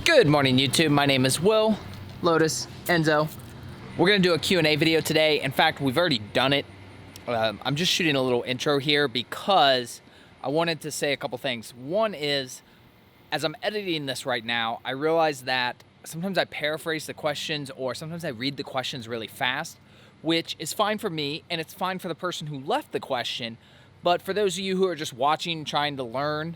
Good morning, YouTube. My name is Will, Lotus, Enzo. We're gonna do a Q&A video today. In fact, we've already done it. I'm just shooting a little intro here because I wanted to say a couple things. One is, as I'm editing this right now, I realize that sometimes I paraphrase the questions or sometimes I read the questions really fast, which is fine for me and it's fine for the person who left the question. But for those of you who are just watching, trying to learn,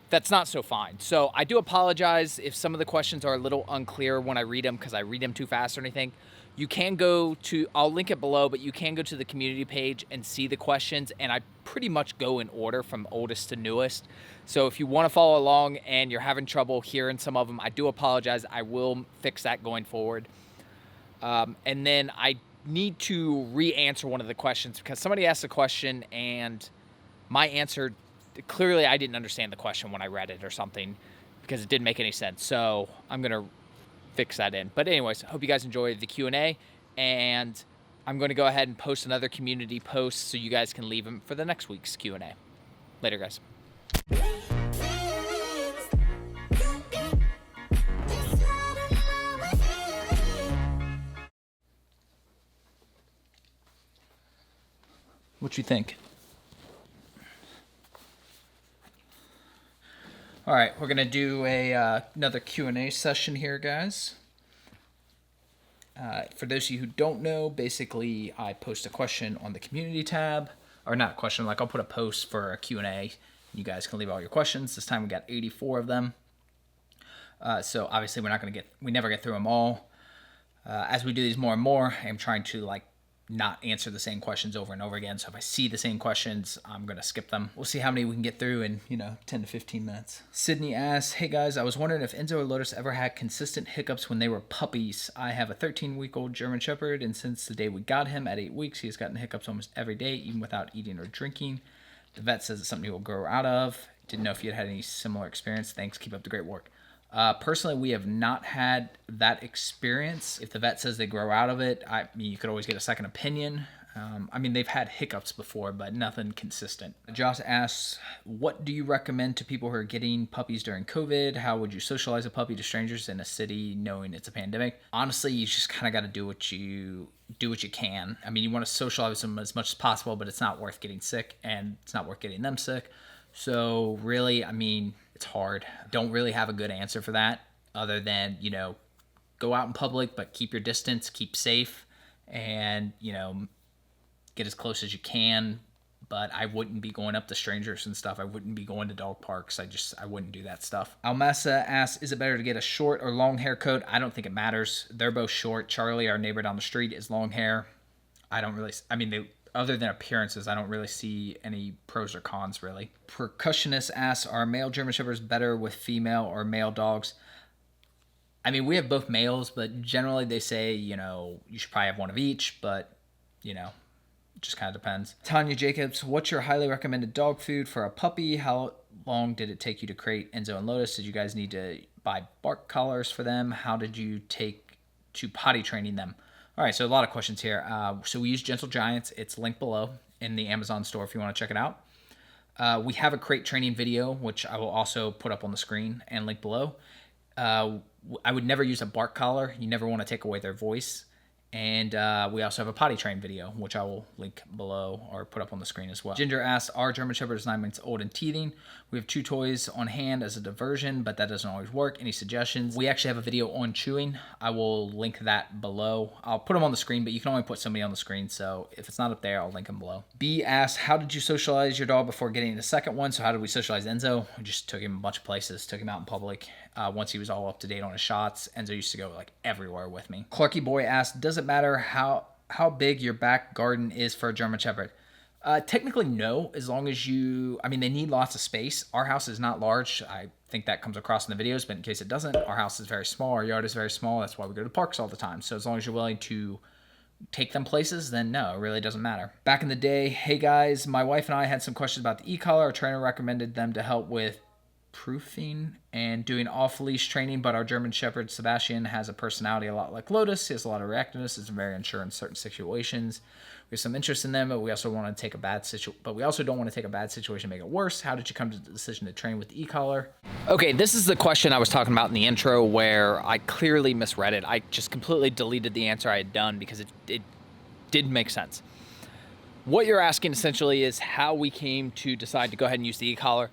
that's not so fine. So I do apologize if some of the questions are a little unclear when I read them because I read them too fast or anything. You can go to, I'll link it below, but you can go to the community page and see the questions, and I pretty much go in order from oldest to newest. So if you want to follow along and you're having trouble hearing some of them, I do apologize. I will fix that going forward. And then I need to re-answer one of the questions because somebody asked a question and my answer, clearly I didn't understand the question when I read it or something because it didn't make any sense. So I'm going to fix that in. But anyways, I hope you guys enjoyed the Q&A, and I'm going to go ahead and post another community post so you guys can leave them for the next week's Q&A. Later, guys. What you think? All right, we're gonna do another Q&A session here, guys. For those of you who don't know, basically I post a question on the community tab, or not a question, like I'll put a post for a Q&A. You guys can leave all your questions. This time we got 84 of them. So obviously we never get through them all. As we do these more and more, I'm trying to not answer the same questions over and over again. So if I see the same questions, I'm going to skip them. We'll see how many we can get through in, 10 to 15 minutes. Sydney asks, hey guys, I was wondering if Enzo or Lotus ever had consistent hiccups when they were puppies. I have a 13-week-old German Shepherd, and since the day we got him at 8 weeks, he has gotten hiccups almost every day, even without eating or drinking. The vet says it's something he will grow out of. Didn't know if you had any similar experience. Thanks, keep up the great work. Personally, we have not had that experience. If the vet says they grow out of it, you could always get a second opinion. They've had hiccups before, but nothing consistent. Josh asks, what do you recommend to people who are getting puppies during COVID? How would you socialize a puppy to strangers in a city knowing it's a pandemic? Honestly, you just kind of got to do what you can. You want to socialize them as much as possible, but it's not worth getting sick and it's not worth getting them sick. So really, it's hard. Don't really have a good answer for that other than, go out in public, but keep your distance, keep safe, and, get as close as you can. But I wouldn't be going up to strangers and stuff. I wouldn't be going to dog parks. I wouldn't do that stuff. Almasa asks, is it better to get a short or long hair coat? I don't think it matters. They're both short. Charlie, our neighbor down the street, is long hair. Other than appearances, I don't really see any pros or cons, really. Percussionist asks, are male German Shepherds better with female or male dogs? We have both males, but generally they say, you should probably have one of each, but, it just kind of depends. Tanya Jacobs, what's your highly recommended dog food for a puppy? How long did it take you to create Enzo and Lotus? Did you guys need to buy bark collars for them? How did you take to potty training them? All right, so a lot of questions here. So we use Gentle Giants. It's linked below in the Amazon store if you want to check it out. We have a crate training video, which I will also put up on the screen and link below. I would never use a bark collar. You never want to take away their voice. And we also have a potty train video, which I will link below or put up on the screen as well. Ginger asks, our German Shepherd is 9 months old and teething. We have 2 toys on hand as a diversion, but that doesn't always work. Any suggestions? We actually have a video on chewing. I will link that below. I'll put them on the screen, but you can only put somebody on the screen. So if it's not up there, I'll link them below. B asks, how did you socialize your dog before getting the second one? So how did we socialize Enzo? We just took him a bunch of places, took him out in public. Once he was all up to date on his shots, Enzo used to go everywhere with me. Clarky Boy asks, does it matter how big your back garden is for a German Shepherd? Technically, no, as long as they need lots of space. Our house is not large. I think that comes across in the videos, but in case it doesn't, our house is very small. Our yard is very small. That's why we go to parks all the time. So as long as you're willing to take them places, then no, it really doesn't matter. Back in the day, hey guys, my wife and I had some questions about the ecollar. Our trainer recommended them to help with proofing and doing off-leash training, but our German Shepherd Sebastian has a personality a lot like Lotus. He has a lot of reactiveness. Is very unsure in certain situations. We have some interest in them, but we also want to take a bad situation. But we also don't want to take a bad situation and make it worse. How did you come to the decision to train with the ecollar? Okay, this is the question I was talking about in the intro where I clearly misread it. I just completely deleted the answer I had done because it didn't make sense. What you're asking essentially is how we came to decide to go ahead and use the e-collar.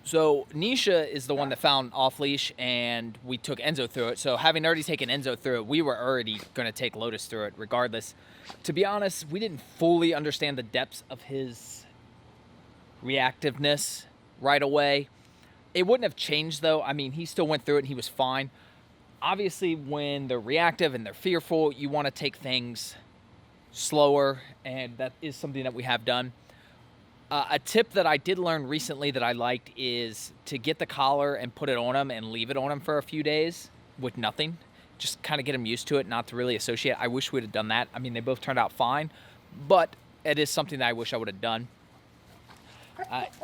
So Nisha is the one that found off-leash, and we took Enzo through it. So having already taken Enzo through it, we were already going to take Lotus through it regardless. To be honest, we didn't fully understand the depths of his reactiveness right away. It wouldn't have changed though. I mean, he still went through it and he was fine. Obviously, when they're reactive and they're fearful, you want to take things slower, and that is something that we have done. A tip that I did learn recently that I liked is to get the collar and put it on them and leave it on them for a few days with nothing. Just kind of get them used to it, not to really associate. I wish we'd have done that. I mean, they both turned out fine, but it is something that I wish I would have done.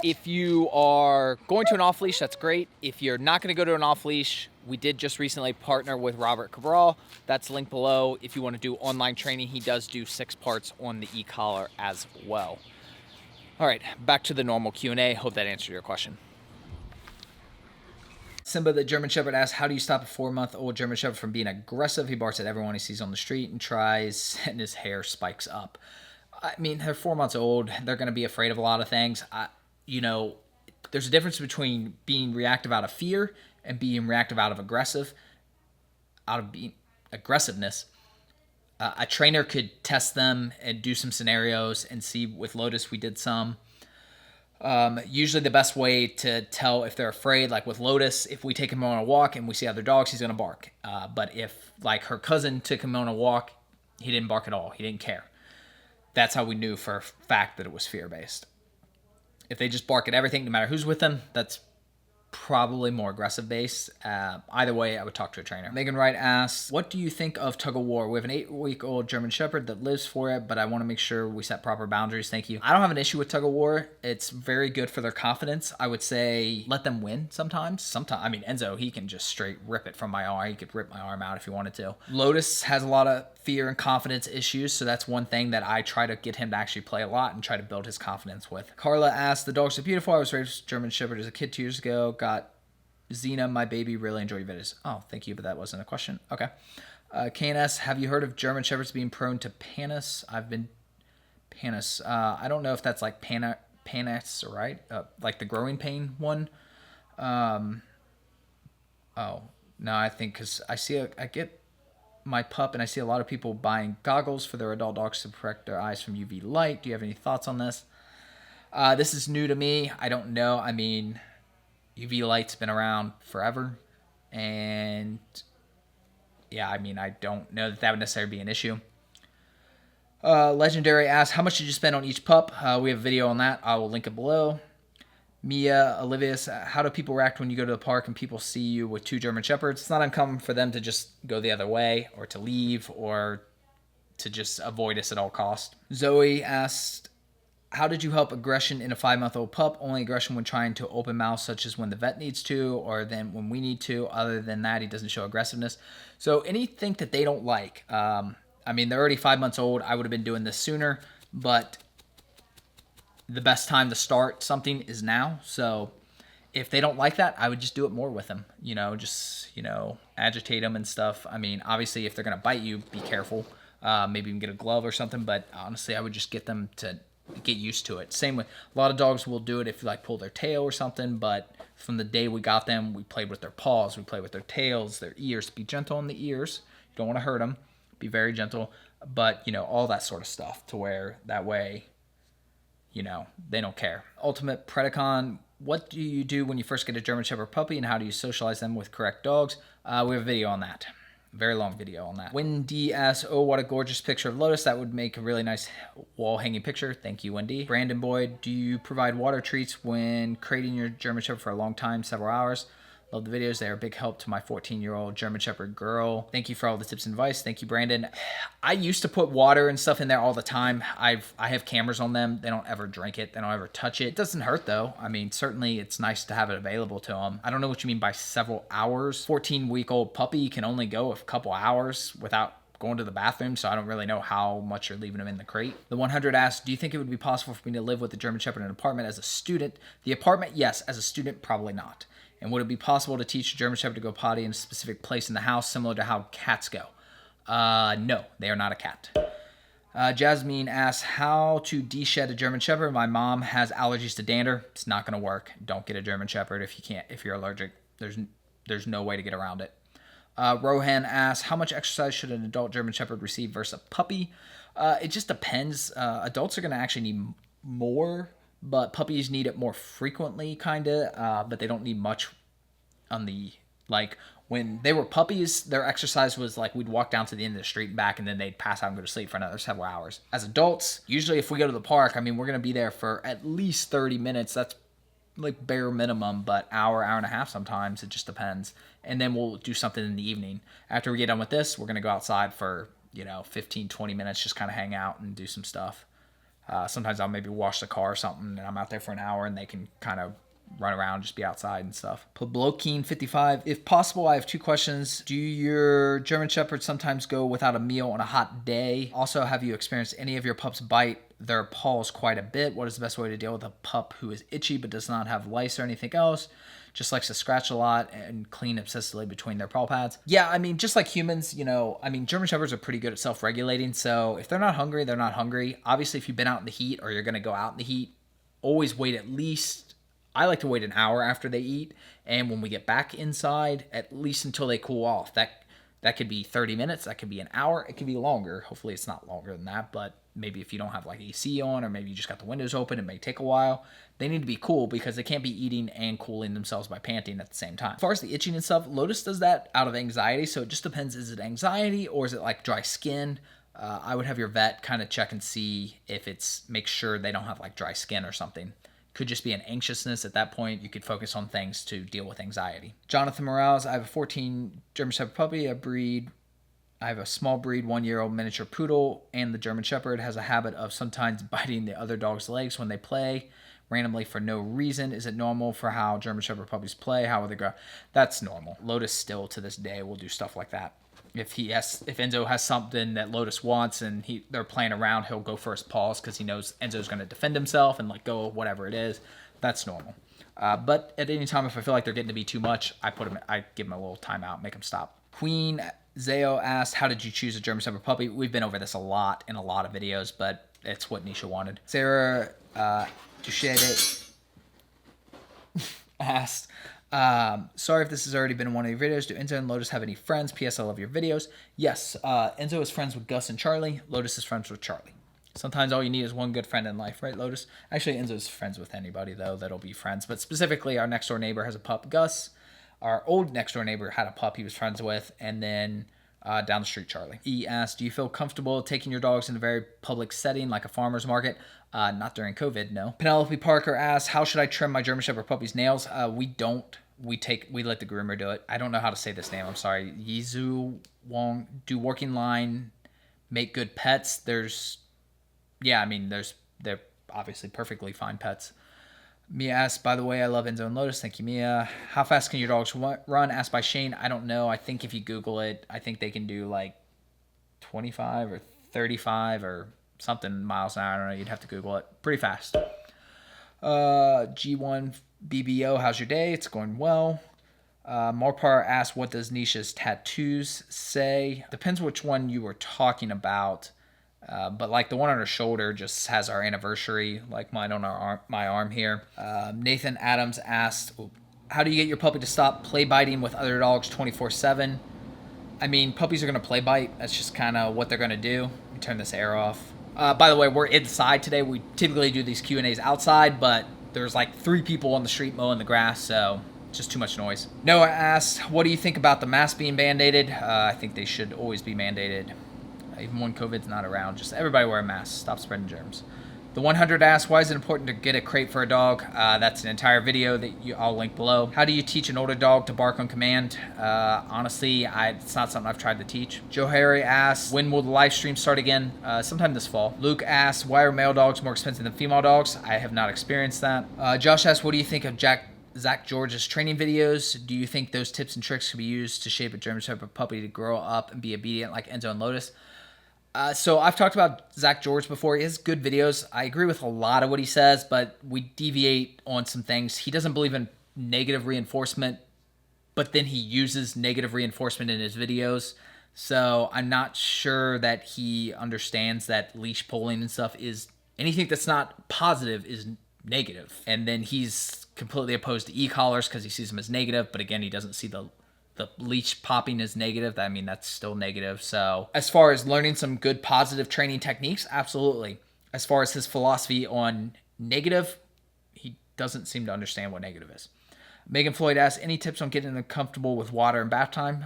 If you are going to an off-leash, that's great. If you're not going to go to an off-leash, we did just recently partner with Robert Cabral. That's linked below. If you want to do online training, he does do 6 parts on the e-collar as well. All right, back to the normal Q&A. Hope that answered your question. Simba, the German Shepherd, asks, how do you stop a 4-month-old German Shepherd from being aggressive? He barks at everyone he sees on the street and tries, and his hair spikes up. I mean, they're 4 months old. They're going to be afraid of a lot of things. There's a difference between being reactive out of fear and being reactive out of aggressiveness. A trainer could test them and do some scenarios and see. With Lotus, we did some. Usually the best way to tell if they're afraid, like with Lotus, if we take him on a walk and we see other dogs, he's going to bark. But if, like, her cousin took him on a walk, he didn't bark at all. He didn't care. That's how we knew for a fact that it was fear-based. If they just bark at everything, no matter who's with them, that's probably more aggressive based. Either way, I would talk to a trainer. Megan Wright asks, what do you think of tug of war? We have an 8-week-old German Shepherd that lives for it, but I want to make sure we set proper boundaries. Thank you. I don't have an issue with tug of war. It's very good for their confidence. I would say let them win sometimes. I mean, Enzo, he can just straight rip it from my arm. He could rip my arm out if he wanted to. Lotus has a lot of fear and confidence issues, so that's one thing that I try to get him to actually play a lot and try to build his confidence with. Carla asks, the dogs are beautiful. I was raised German Shepherd as a kid 2 years ago. Got Xena, my baby, really enjoy your videos. Oh, thank you, but that wasn't a question. Okay. KNS, have you heard of German Shepherds being prone to panis? Panis. I don't know if that's like panis, right? Like the growing pain one. Oh, no, I think because I get my pup and I see a lot of people buying goggles for their adult dogs to protect their eyes from UV light. Do you have any thoughts on this? This is new to me. I don't know. I mean, UV light's been around forever, and yeah, I mean, I don't know that would necessarily be an issue. Legendary asks, how much did you spend on each pup? We have a video on that. I will link it below. Mia Olivius, how do people react when you go to the park and people see you with 2 German Shepherds? It's not uncommon for them to just go the other way or to leave or to just avoid us at all costs. Zoe asked, how did you help aggression in a 5-month-old pup? Only aggression when trying to open mouth, such as when the vet needs to, or then when we need to. Other than that, he doesn't show aggressiveness. So anything that they don't like. I mean, they're already 5 months old. I would have been doing this sooner, but the best time to start something is now. So if they don't like that, I would just do it more with them. Agitate them and stuff. I mean, obviously, if they're going to bite you, be careful. Maybe you can get a glove or something, but honestly, I would just get them to get used to it. Same with a lot of dogs will do it if you like pull their tail or something, but from the day we got them, we played with their paws, we played with their tails, their ears. Be gentle on the ears. You don't want to hurt them. Be very gentle, but all that sort of stuff to where that way, they don't care. Ultimate Predacon, what do you do when you first get a German Shepherd puppy and how do you socialize them with correct dogs? We have a video on that. Very long video on that. Wendy asks, oh, what a gorgeous picture of Lotus. That would make a really nice wall hanging picture. Thank you, Wendy. Brandon Boyd, do you provide water treats when crating your German Shepherd for a long time, several hours? Love the videos. They are a big help to my 14-year-old German Shepherd girl. Thank you for all the tips and advice. Thank you, Brandon. I used to put water and stuff in there all the time. I have cameras on them. They don't ever drink it. They don't ever touch it. It doesn't hurt though. I mean, certainly it's nice to have it available to them. I don't know what you mean by several hours. 14-week-old puppy can only go a couple hours without going to the bathroom, so I don't really know how much you're leaving them in the crate. The 100 asks, do you think it would be possible for me to live with the German Shepherd in an apartment as a student? The apartment, yes. As a student, probably not. And would it be possible to teach a German Shepherd to go potty in a specific place in the house, similar to how cats go? No, they are not a cat. Jasmine asks, how to de-shed a German Shepherd? My mom has allergies to dander. It's not going to work. Don't get a German Shepherd if you can't. If you're allergic, there's no way to get around it. Rohan asks, how much exercise should an adult German Shepherd receive versus a puppy? It just depends. Adults are going to actually need more, but puppies need it more frequently, kind of, but they don't need much on the, like, when they were puppies, their exercise was like we'd walk down to the end of the street and back, and then they'd pass out and go to sleep for another several hours. As adults, usually if we go to the park, I mean, we're going to be there for at least 30 minutes. That's like bare minimum, but hour and a half sometimes. It just depends. And then we'll do something in the evening. After we get done with this, we're going to go outside for, 15, 20 minutes, just kind of hang out and do some stuff. Sometimes I'll maybe wash the car or something, and I'm out there for an hour, and they can kind of run around, just be outside and stuff. Pablokin55, if possible, I have 2 questions. Do your German Shepherds sometimes go without a meal on a hot day? Also, have you experienced any of your pups bite their paws quite a bit? What is the best way to deal with a pup who is itchy but does not have lice or anything else? Just likes to scratch a lot and clean obsessively between their paw pads. Yeah, I mean, just like humans, German Shepherds are pretty good at self-regulating. So if they're not hungry, they're not hungry. Obviously, if you've been out in the heat or you're going to go out in the heat, always wait at least, I like to wait an hour after they eat. And when we get back inside, at least until they cool off. That could be 30 minutes. That could be an hour. It could be longer. Hopefully it's not longer than that, but maybe if you don't have like AC on, or maybe you just got the windows open, it may take a while. They need to be cool because they can't be eating and cooling themselves by panting at the same time. As far as the itching and stuff, Lotus does that out of anxiety. So it just depends. Is it anxiety or is it like dry skin? I would have your vet kind of check and see if make sure they don't have like dry skin or something. Could just be an anxiousness at that point. You could focus on things to deal with anxiety. Jonathan Morales, I have a 14 German Shepherd puppy, I have a small breed 1-year-old miniature poodle, and the German Shepherd has a habit of sometimes biting the other dog's legs when they play randomly for no reason. Is it normal for how German Shepherd puppies play? How will they grow? That's normal. Lotus still to this day will do stuff like that. If Enzo has something that Lotus wants and they're playing around, he'll go for his paws because he knows Enzo's going to defend himself and let go of whatever it is. That's normal. But at any time, if I feel like they're getting to be too much, I give them a little timeout, make them stop. Queen Zao asked, how did you choose a German Shepherd puppy? We've been over this a lot in a lot of videos, but it's what Nisha wanted. Sarah Duchede asked, sorry if this has already been in one of your videos. Do Enzo and Lotus have any friends? P.S. I love your videos. Yes, Enzo is friends with Gus and Charlie. Lotus is friends with Charlie. Sometimes all you need is one good friend in life, right, Lotus? Actually, Enzo's friends with anybody, though, that'll be friends. But specifically, our next-door neighbor has a pup, Gus. Our old next-door neighbor had a pup he was friends with. And then down the street, Charlie. He asked, do you feel comfortable taking your dogs in a very public setting like a farmer's market? Not during COVID, no. Penelope Parker asked, how should I trim my German Shepherd puppy's nails? We don't. We let the groomer do it. I don't know how to say this name. I'm sorry. Yizu Wong, do working line, make good pets. They're obviously perfectly fine pets. Mia asked, by the way, I love Enzo and Lotus. Thank you, Mia. How fast can your dogs run? Asked by Shane. I don't know. I think if you Google it, I think they can do like 25 or 35 or something miles an hour. I don't know. You'd have to Google it. Pretty fast. G1 BBO, how's your day? It's going well. Morpar asked, what does Nisha's tattoos say? Depends which one you were talking about. But like the one on her shoulder just has our anniversary, like mine on my arm here. Nathan Adams asked, how do you get your puppy to stop play biting with other dogs 24/7? I mean, puppies are going to play bite. That's just kind of what they're going to do. Let me turn this air off. By the way, we're inside today. We typically do these Q&As outside, but there's like 3 people on the street mowing the grass, so just too much noise. Noah asked, what do you think about the masks being mandated? I think they should always be mandated. Even when COVID's not around, just everybody wear a mask. Stop spreading germs. The 100 asks, why is it important to get a crate for a dog? That's an entire video that I'll link below. How do you teach an older dog to bark on command? Honestly, it's not something I've tried to teach. Joe Harry asks, when will the live stream start again? Sometime this fall. Luke asks, why are male dogs more expensive than female dogs? I have not experienced that. Josh asks, what do you think of Zach George's training videos? Do you think those tips and tricks can be used to shape a German Shepherd puppy to grow up and be obedient like Enzo and Lotus? So I've talked about Zach George before. He has good videos. I agree with a lot of what he says, but we deviate on some things. He doesn't believe in negative reinforcement, but then he uses negative reinforcement in his videos. So I'm not sure that he understands that leash pulling and stuff is anything that's not positive is negative. And then he's completely opposed to e-collars because he sees them as negative, but again, he doesn't see the leash popping is negative. I mean, that's still negative. So as far as learning some good positive training techniques, absolutely. As far as his philosophy on negative, he doesn't seem to understand what negative is. Megan Floyd asks, any tips on getting them comfortable with water and bath time?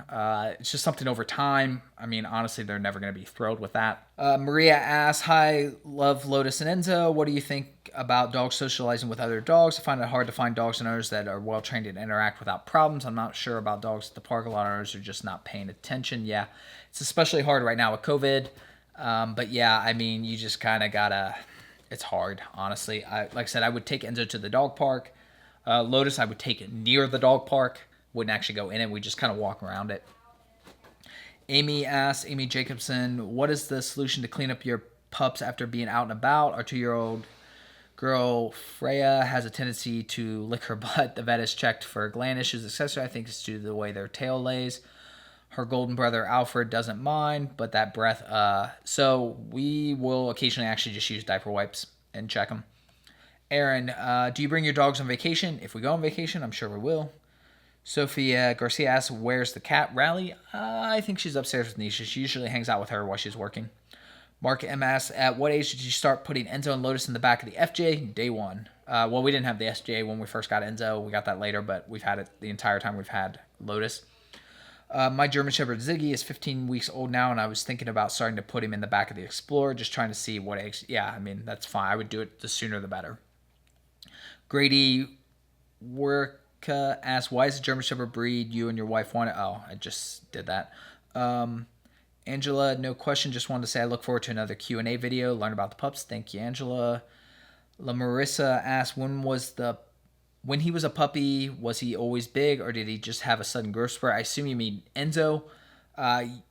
It's just something over time. I mean, honestly, they're never going to be thrilled with that. Maria asks, hi, love Lotus and Enzo. What do you think about dogs socializing with other dogs? I find it hard to find dogs and owners that are well trained and interact without problems. I'm not sure about dogs at the park. A lot of owners are just not paying attention. Yeah, it's especially hard right now with COVID. But yeah, I mean, you just kind of gotta, it's hard, honestly. Like I said, I would take Enzo to the dog park. Lotus, I would take it near the dog park. Wouldn't actually go in it. We just kind of walk around it. Amy asks, Amy Jacobson, what is the solution to clean up your pups after being out and about? Our 2-year-old girl Freya has a tendency to lick her butt. The vet has checked for gland issues, etc. I think it's due to the way their tail lays. Her golden brother Alfred doesn't mind, but that breath. So we will occasionally actually just use diaper wipes and check them. Aaron, do you bring your dogs on vacation? If we go on vacation, I'm sure we will. Sophia Garcia asks, where's the cat, Rally? I think she's upstairs with Nisha. She usually hangs out with her while she's working. Mark M asks, at what age did you start putting Enzo and Lotus in the back of the FJ? Day one. Well, we didn't have the SJ when we first got Enzo. We got that later, but we've had it the entire time we've had Lotus. My German Shepherd Ziggy is 15 weeks old now, and I was thinking about starting to put him in the back of the Explorer, just trying to see what age. Yeah, I mean, that's fine. I would do it the sooner the better. Grady Worka asks, why is the German Shepherd breed you and your wife want it? Oh, I just did that. Angela, no question. Just wanted to say I look forward to another Q&A video. Learn about the pups. Thank you, Angela. La Marissa asks, when he was a puppy, was he always big or did he just have a sudden growth spurt? I assume you mean Enzo.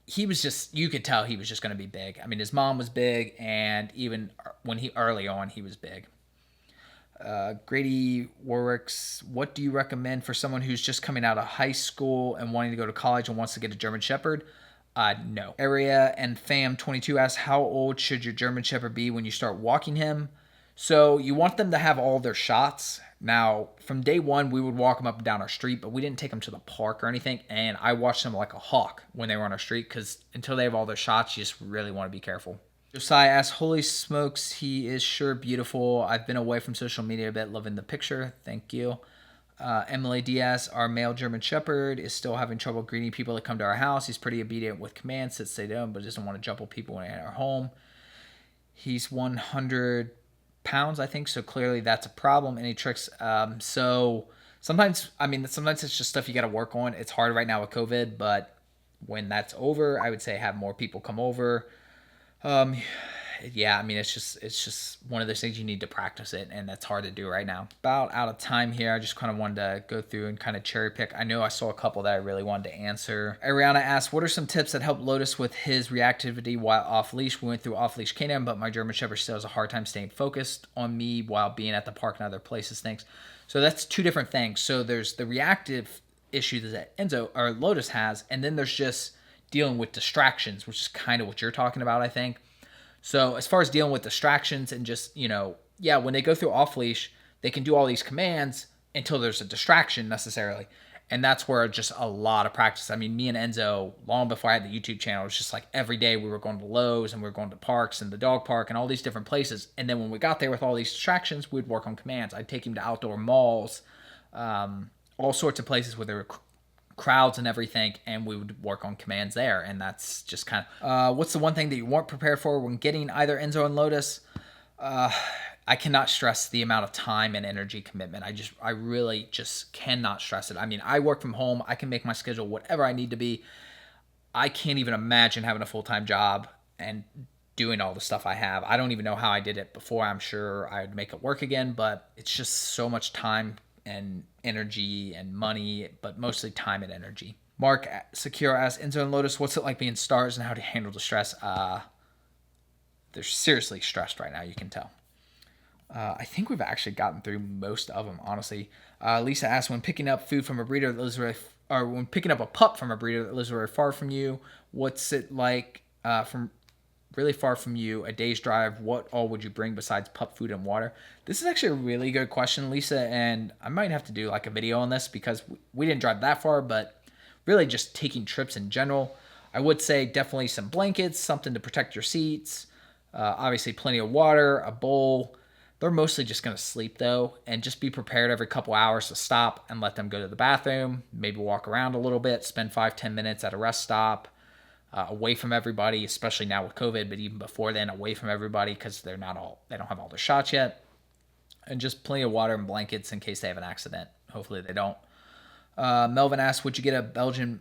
He was just, you could tell he was just going to be big. I mean, his mom was big, and even when early on, he was big. Grady Warwick's, what do you recommend for someone who's just coming out of high school and wanting to go to college and wants to get a German Shepherd? No. Area and Fam 22 asks, how old should your German Shepherd be when you start walking him? So you want them to have all their shots. Now, from day one, we would walk them up and down our street, but we didn't take them to the park or anything. And I watched them like a hawk when they were on our street, because until they have all their shots, you just really want to be careful. Josiah asks, holy smokes, he is sure beautiful. I've been away from social media a bit, loving the picture. Thank you. Emily Diaz, our male German Shepherd, is still having trouble greeting people that come to our house. He's pretty obedient with commands, sits they don't, but doesn't want to jumble people in our home. He's 100 pounds, I think, so clearly that's a problem. Any tricks? So sometimes it's just stuff you got to work on. It's hard right now with COVID, but when that's over, I would say have more people come over. Yeah, I mean, it's just one of those things you need to practice it, and that's hard to do right now. About out of time here. I just kind of wanted to go through and kind of cherry pick. I know I saw a couple that I really wanted to answer. Ariana asked, what are some tips that help Lotus with his reactivity while off leash? We went through off leash canine, but my German Shepherd still has a hard time staying focused on me while being at the park and other places. Thanks. So that's two different things. So there's the reactive issue that Enzo or Lotus has, and then there's just dealing with distractions, which is kind of what you're talking about, I think. So as far as dealing with distractions and just, when they go through off leash, they can do all these commands until there's a distraction necessarily. And that's where just a lot of practice. I mean, me and Enzo, long before I had the YouTube channel, it was just like every day we were going to Lowe's and we were going to parks and the dog park and all these different places. And then when we got there with all these distractions, we'd work on commands. I'd take him to outdoor malls, all sorts of places where there were crowds and everything, and we would work on commands there. And that's just kind of what's the one thing that you weren't prepared for when getting either Enzo and Lotus? I cannot stress the amount of time and energy commitment. I really just cannot stress it. I mean, I work from home. I can make my schedule whatever I need to be. I can't even imagine having a full-time job and doing all the stuff I have. I don't even know how I did it before. I'm sure I'd make it work again, but it's just so much time and energy and money, but mostly time and energy. Mark Secure asks, Enzo and Lotus, what's it like being stars and how to handle the stress? They're seriously stressed right now, you can tell. I think we've actually gotten through most of them, honestly. Lisa asks, when picking up food from a breeder that lives or when picking up a pup from a breeder that lives very far from you, what's it like from really far from you, a day's drive? What all would you bring besides pup food and water? This is actually a really good question, Lisa, and I might have to do like a video on this because we didn't drive that far, but really just taking trips in general. I would say definitely some blankets, something to protect your seats, obviously plenty of water, a bowl. They're mostly just going to sleep though, and just be prepared every couple hours to stop and let them go to the bathroom, maybe walk around a little bit, spend 5-10 minutes at a rest stop, away from everybody, especially now with COVID, but even before then, away from everybody because they don't have all their shots yet, and just plenty of water and blankets in case they have an accident. Hopefully they don't. Melvin asks, would you get a Belgian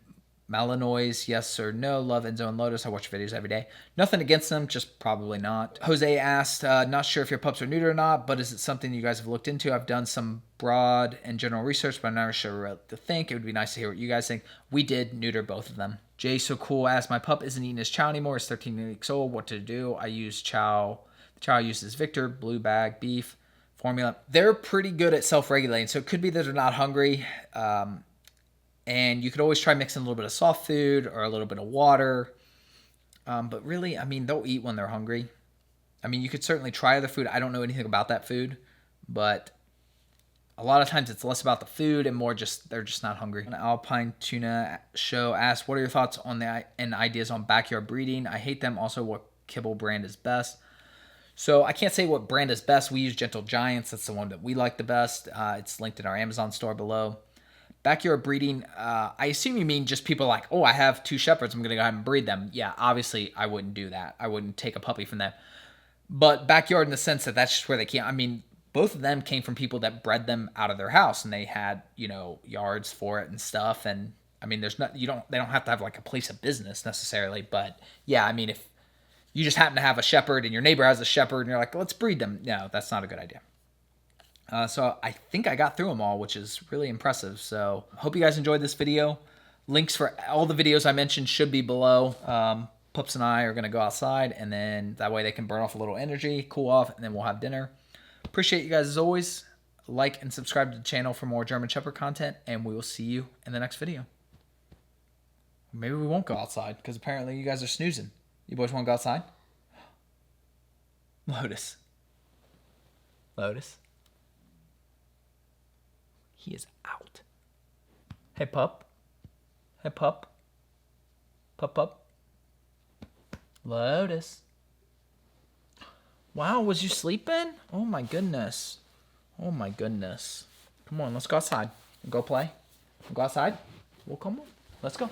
Malinois? Yes or no? Love Enzo and Lotus. I watch your videos every day. Nothing against them, just probably not. Jose asked, not sure if your pups are neutered or not, but is it something you guys have looked into? I've done some broad and general research, but I'm not sure what to think. It would be nice to hear what you guys think. We did neuter both of them. Jay So Cool asked, my pup isn't eating his chow anymore. He's 13 weeks old. What to do? I use chow. The chow I use is Victor, blue bag, beef, formula. They're pretty good at self-regulating, so it could be that they're not hungry. And you could always try mixing a little bit of soft food or a little bit of water. But really, I mean, they'll eat when they're hungry. I mean, you could certainly try other food. I don't know anything about that food, but a lot of times it's less about the food and more just they're just not hungry. An Alpine Tuna Show asks, what are your thoughts on and ideas on backyard breeding? I hate them. Also, what kibble brand is best? So I can't say what brand is best. We use Gentle Giants. That's the one that we like the best. It's linked in our Amazon store below. Backyard breeding, I assume you mean just people like, oh, I have 2 shepherds, I'm going to go ahead and breed them. Yeah, obviously I wouldn't do that. I wouldn't take a puppy from them. But backyard in the sense that that's just where they can't. I mean, both of them came from people that bred them out of their house and they had, yards for it and stuff. And I mean, they don't have to have like a place of business necessarily. But yeah, I mean, if you just happen to have a shepherd and your neighbor has a shepherd and you're like, let's breed them. No, that's not a good idea. So I think I got through them all, which is really impressive. So hope you guys enjoyed this video. Links for all the videos I mentioned should be below. Pups and I are going to go outside, and then that way they can burn off a little energy, cool off, and then we'll have dinner. Appreciate you guys as always. Like and subscribe to the channel for more German Shepherd content, and we will see you in the next video. Maybe we won't go outside, because apparently you guys are snoozing. You boys want to go outside? Lotus. Lotus. He is out. Hey, pup. Hey, pup. Pup, pup. Lotus. Wow, was you sleeping? Oh, my goodness. Oh, my goodness. Come on, let's go outside. Go play. Go outside. Well, come on. Let's go.